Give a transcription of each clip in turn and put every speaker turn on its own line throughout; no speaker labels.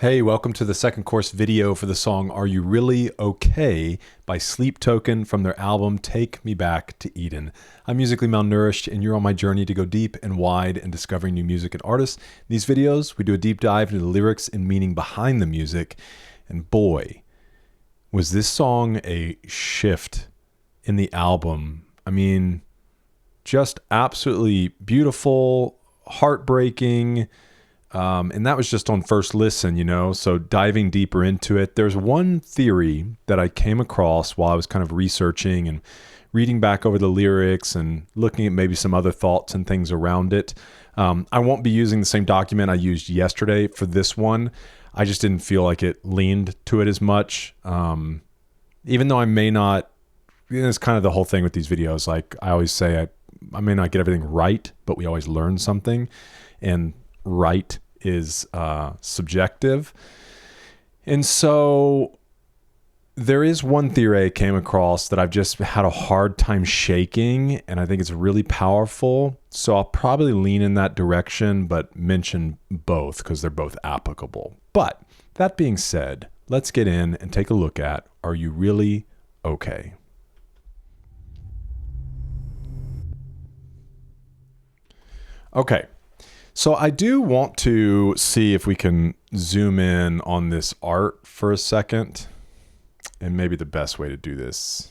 Hey, welcome to the second course video for the song Are You Really Okay by Sleep Token from their album Take Me Back to Eden. I'm musically malnourished and you're on my journey to go deep and wide in discovering new music and artists. In these videos, we do a deep dive into the lyrics and meaning behind the music. And boy, was this song a shift in the album. I mean, just absolutely beautiful, heartbreaking. And that was just on first listen, so diving deeper into it. There's one theory that I came across while I was kind of researching and reading back over the lyrics and looking at maybe some other thoughts and things around it. I won't be using the same document I used yesterday for this one. I just didn't feel like it leaned to it as much. Even though I may not, it's kind of the whole thing with these videos. Like I always say, I may not get everything right, but we always learn something. And right is subjective. And so there is one theory I came across that I've just had a hard time shaking, and I think it's really powerful. So I'll probably lean in that direction, but mention both because they're both applicable. But that being said, let's get in and take a look at Are You Really Okay? Okay. So I do want to see if we can zoom in on this art for a second, and maybe the best way to do this.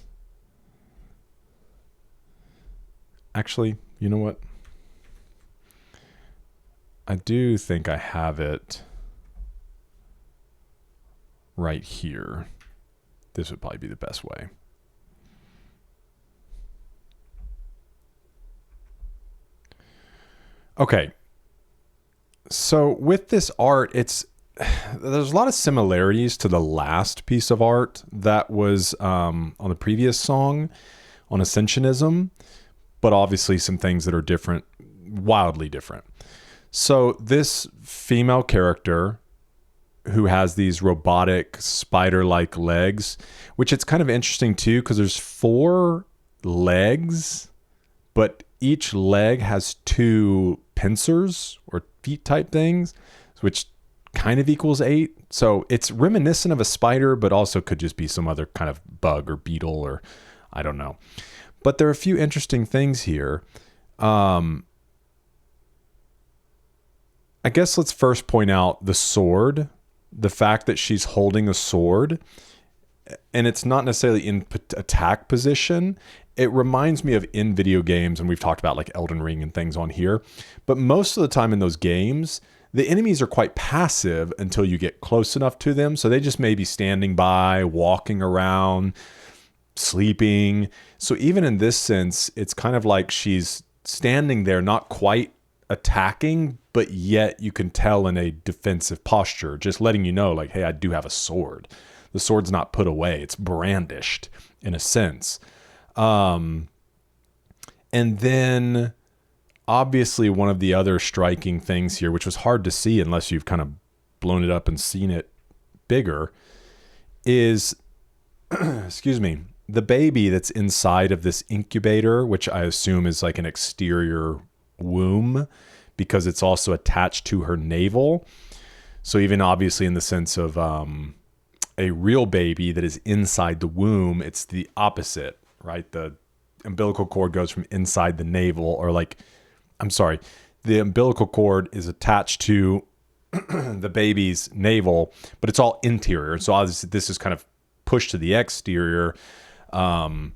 Actually, you know what? I do think I have it right here. This would probably be the best way. Okay. So with this art, there's a lot of similarities to the last piece of art that was on the previous song on Ascensionism, but obviously some things that are different, wildly different. So this female character who has these robotic spider-like legs, which it's kind of interesting too, because there's 4 legs, but each leg has 2 pincers or feet type things, which kind of equals 8. So it's reminiscent of a spider, but also could just be some other kind of bug or beetle or I don't know. But there are a few interesting things here. I guess let's first point out the sword, the fact that she's holding a sword, and it's not necessarily in attack position. It reminds me of in video games, and we've talked about like Elden Ring and things on here, but most of the time in those games, the enemies are quite passive until you get close enough to them. So they just may be standing by, walking around, sleeping. So even in this sense, it's kind of like she's standing there, not quite attacking, but yet you can tell in a defensive posture, just letting you know like, hey, I do have a sword. The sword's not put away. It's brandished in a sense. And then obviously one of the other striking things here, which was hard to see unless you've kind of blown it up and seen it bigger, is, excuse me, the baby that's inside of this incubator, which I assume is like an exterior womb because it's also attached to her navel. So even obviously in the sense of a real baby that is inside the womb, it's the opposite. Right? The umbilical cord goes from inside the navel, or like, I'm sorry, the umbilical cord is attached to the baby's navel, but it's all interior. So obviously this is kind of pushed to the exterior. And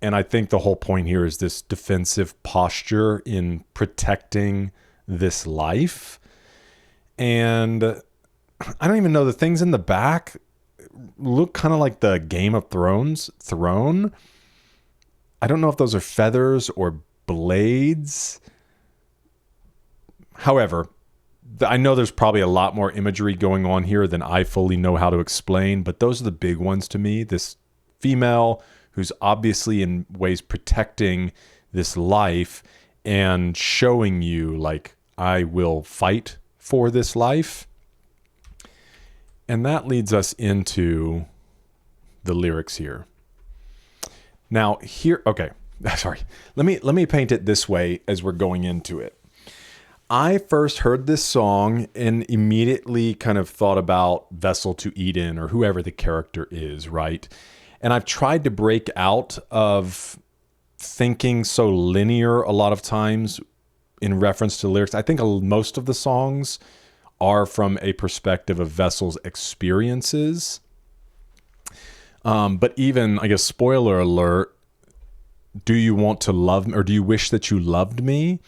I think the whole point here is this defensive posture in protecting this life. And I don't even know, the things in the back look kind of like the Game of Thrones throne. I don't know if those are feathers or blades. However, I know there's probably a lot more imagery going on here than I fully know how to explain, but those are the big ones to me. This female who's obviously in ways protecting this life and showing you like, I will fight for this life. And that leads us into the lyrics here. Now here, okay, sorry. Let me paint it this way as we're going into it. I first heard this song and immediately kind of thought about Vessel to Eden or whoever the character is, right? And I've tried to break out of thinking so linear a lot of times in reference to lyrics. I think most of the songs are from a perspective of Vessel's experiences. But even, I guess, spoiler alert, do you want to love me or do you wish that you loved me?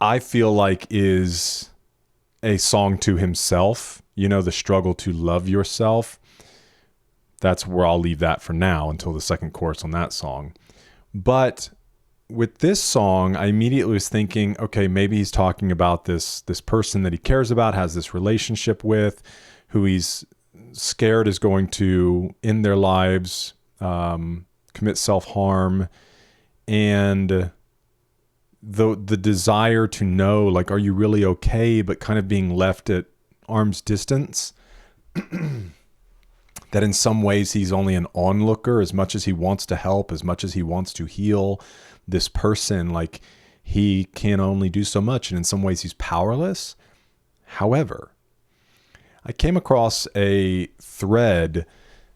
I feel like is a song to himself, the struggle to love yourself. That's where I'll leave that for now until the second chorus on that song. But with this song, I immediately was thinking, okay, maybe he's talking about this person that he cares about, has this relationship with, who he's scared is going to end their lives, commit self-harm, and the desire to know, like, are you really okay, but kind of being left at arm's distance. That in some ways he's only an onlooker, as much as he wants to help, as much as he wants to heal this person, like he can only do so much. And in some ways he's powerless. However, I came across a thread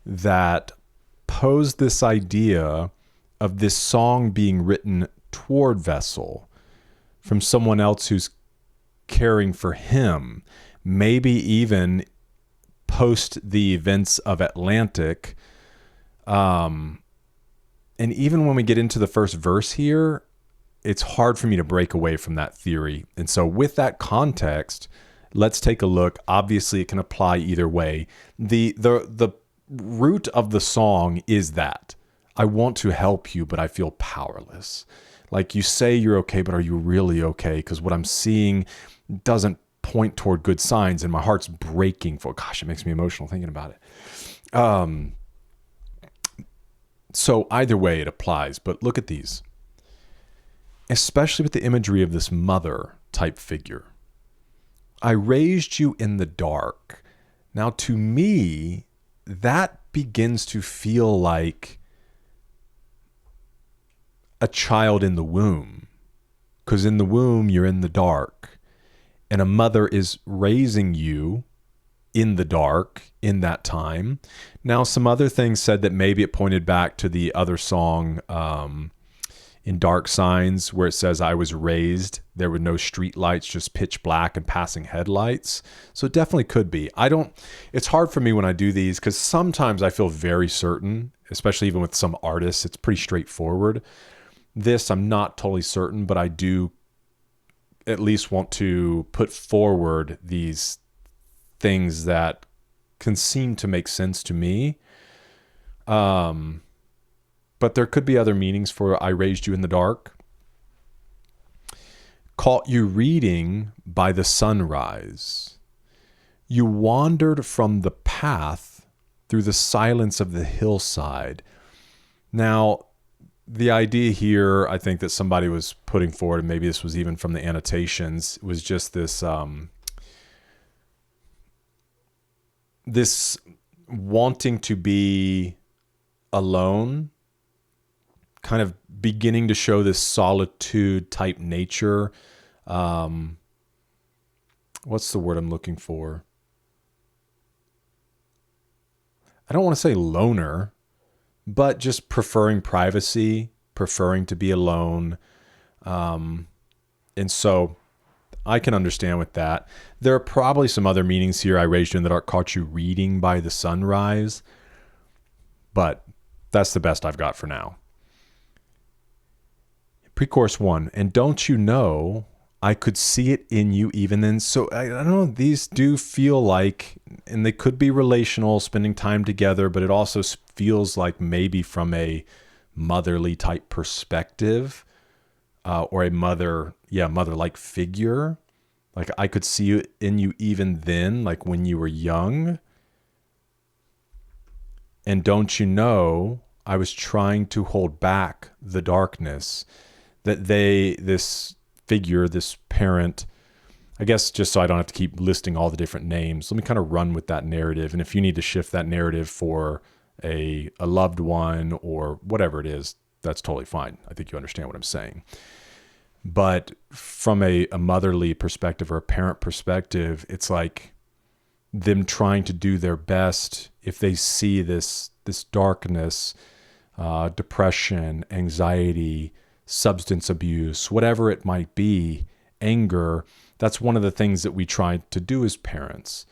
that posed this idea of this song being written toward Vessel from someone else who's caring for him, maybe even post the events of Atlantic. And even when we get into the first verse here, it's hard for me to break away from that theory. And so with that context, let's take a look. Obviously, it can apply either way. The root of the song is that I want to help you, but I feel powerless. Like, you say you're okay, but are you really okay? Because what I'm seeing doesn't point toward good signs, and my heart's breaking for, gosh, it makes me emotional thinking about it. So either way it applies, but look at these, especially with the imagery of this mother type figure. I raised you in the dark. Now, to me, that begins to feel like a child in the womb, because in the womb, you're in the dark, and a mother is raising you in the dark in that time. Now, some other things said that maybe it pointed back to the other song in Dark Signs, where it says, I was raised, there were no street lights, just pitch black and passing headlights. So it definitely could be. It's hard for me when I do these, because sometimes I feel very certain, especially even with some artists, it's pretty straightforward. This, I'm not totally certain, but I do at least want to put forward these things that can seem to make sense to me. But there could be other meanings for I raised you in the dark. Caught you reading by the sunrise. You wandered from the path through the silence of the hillside. Now, the idea here, I think that somebody was putting forward, and maybe this was even from the annotations, was just this this wanting to be alone, kind of beginning to show this solitude type nature. What's the word I'm looking for? I don't want to say loner, but just preferring privacy, preferring to be alone. And so I can understand with that. There are probably some other meanings here. I raised you in the dark, caught you reading by the sunrise. But that's the best I've got for now. Pre-chorus 1, and don't you know I could see it in you even then. So I don't know, these do feel like, and they could be relational, spending time together, but it also feels like maybe from a motherly type perspective, or a mother-like figure. Like, I could see it in you even then, like when you were young. And don't you know, I was trying to hold back the darkness that this figure, this parent, I guess, just so I don't have to keep listing all the different names, let me kind of run with that narrative. And if you need to shift that narrative for a loved one or whatever it is, that's totally fine. I think you understand what I'm saying. But from a motherly perspective or a parent perspective, it's like them trying to do their best if they see this darkness, depression, anxiety, substance abuse, whatever it might be, anger. That's one of the things that we try to do as parents.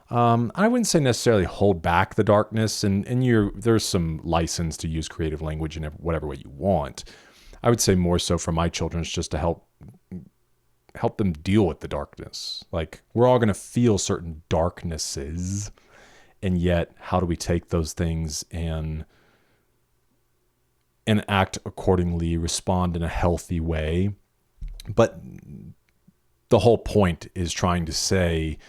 I wouldn't say necessarily hold back the darkness, and there's some license to use creative language in whatever way you want. I would say more so for my children, it's just to help them deal with the darkness. Like, we're all going to feel certain darknesses, and yet how do we take those things and act accordingly, respond in a healthy way? But the whole point is trying to say,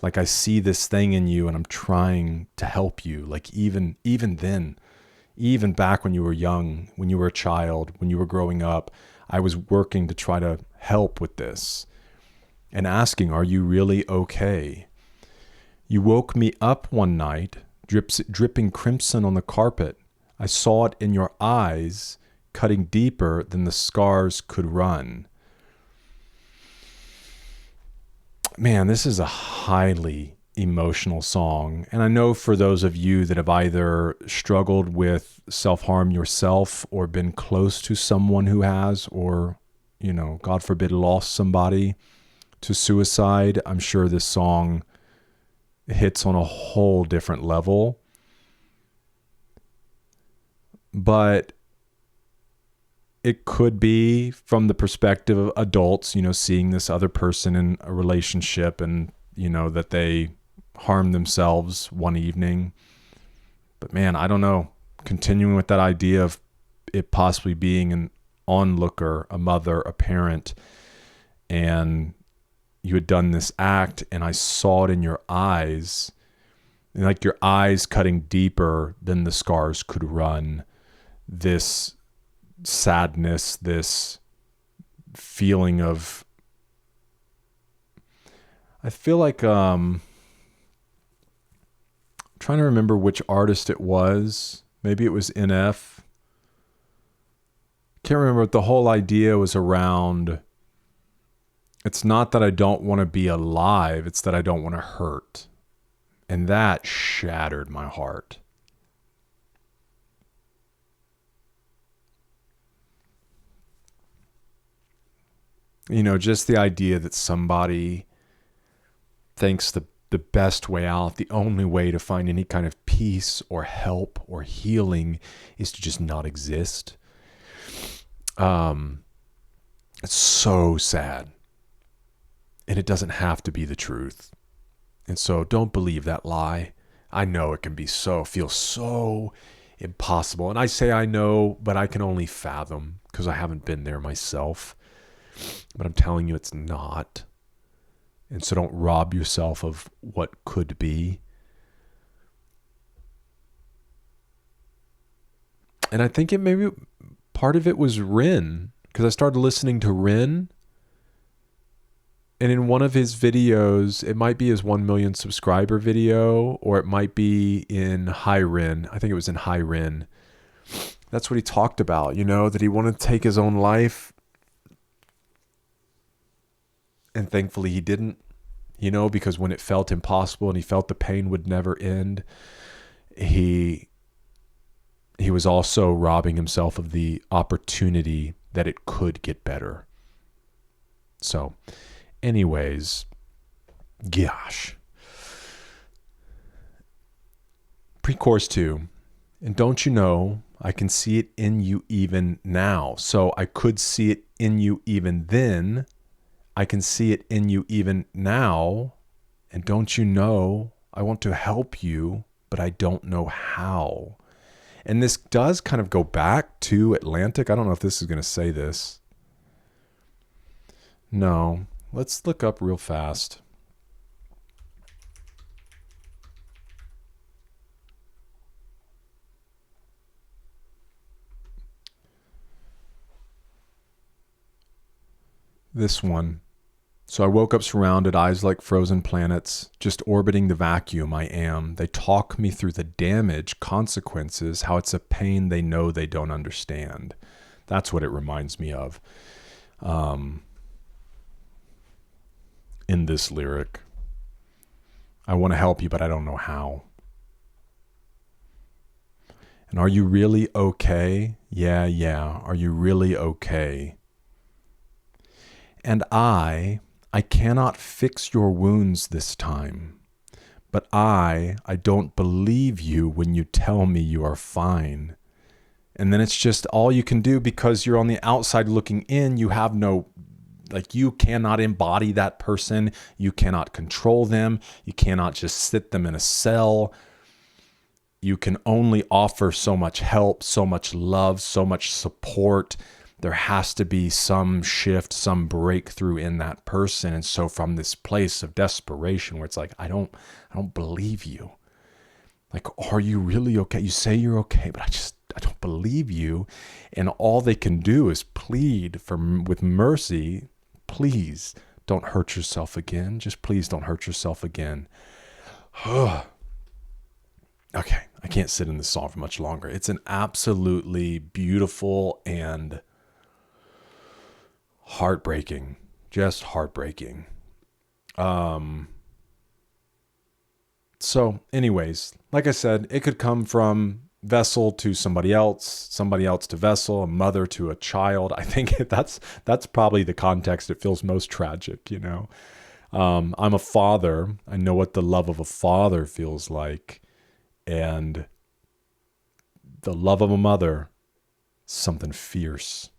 like, I see this thing in you and I'm trying to help you. Like, even then, even back when you were young, when you were a child, when you were growing up, I was working to try to help with this and asking, are you really okay? You woke me up one night, dripping crimson on the carpet. I saw it in your eyes, cutting deeper than the scars could run. Man, this is a highly emotional song. And I know for those of you that have either struggled with self-harm yourself or been close to someone who has, or, God forbid, lost somebody to suicide, I'm sure this song hits on a whole different level. But it could be from the perspective of adults, seeing this other person in a relationship and, that they harmed themselves one evening. But man, I don't know. Continuing with that idea of it possibly being an onlooker, a mother, a parent, and you had done this act and I saw it in your eyes, and like your eyes cutting deeper than the scars could run. This sadness, this feeling of, I feel like, trying to remember which artist it was. Maybe it was NF. Can't remember, but the whole idea was around, it's not that I don't want to be alive, it's that I don't want to hurt. And that shattered my heart. Just the idea that somebody thinks the best way out, the only way to find any kind of peace or help or healing is to just not exist. It's so sad. And it doesn't have to be the truth. And so don't believe that lie. I know it can feel so impossible. And I say I know, but I can only fathom because I haven't been there myself. But I'm telling you, it's not. And so don't rob yourself of what could be. And I think maybe part of it was Rin, because I started listening to Rin. And in one of his videos, it might be his 1 million subscriber video, or it might be in High Rin. I think it was in High Rin. That's what he talked about, that he wanted to take his own life. And thankfully he didn't, because when it felt impossible and he felt the pain would never end, he was also robbing himself of the opportunity that it could get better. So, anyways, gosh. Pre-chorus 2. And don't you know, I can see it in you even now. So I could see it in you even then. I can see it in you even now. And don't you know, I want to help you, but I don't know how. And this does kind of go back to Atlantic. I don't know if this is going to say this. No. Let's look up real fast. This one. So I woke up surrounded, eyes like frozen planets, just orbiting the vacuum I am. They talk me through the damage, consequences, how it's a pain they know they don't understand. That's what it reminds me of. in this lyric. I want to help you, but I don't know how. And are you really okay? Yeah. Are you really okay? And I cannot fix your wounds this time. But I don't believe you when you tell me you are fine. And then it's just all you can do because you're on the outside looking in. You have no, you cannot embody that person. You cannot control them. You cannot just sit them in a cell. You can only offer so much help, so much love, so much support. There has to be some shift, some breakthrough in that person. And so from this place of desperation where it's like, I don't believe you. Like, are you really okay? You say you're okay, but I don't believe you. And all they can do is plead with mercy. Please don't hurt yourself again. Just please don't hurt yourself again. Okay, I can't sit in this song for much longer. It's an absolutely beautiful and heartbreaking, just heartbreaking. So anyways, like I said, it could come from Vessel to somebody else to Vessel, a mother to a child. I think that's probably the context it feels most tragic, you know. I'm a father. I know what the love of a father feels like. And the love of a mother, something fierce,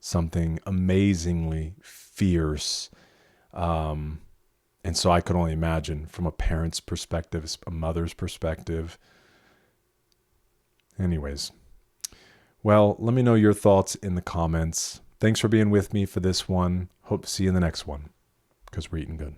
something amazingly fierce. And so I could only imagine from a parent's perspective, a mother's perspective. Anyways, well, let me know your thoughts in the comments. Thanks for being with me for this one. Hope to see you in the next one, because we're eating good.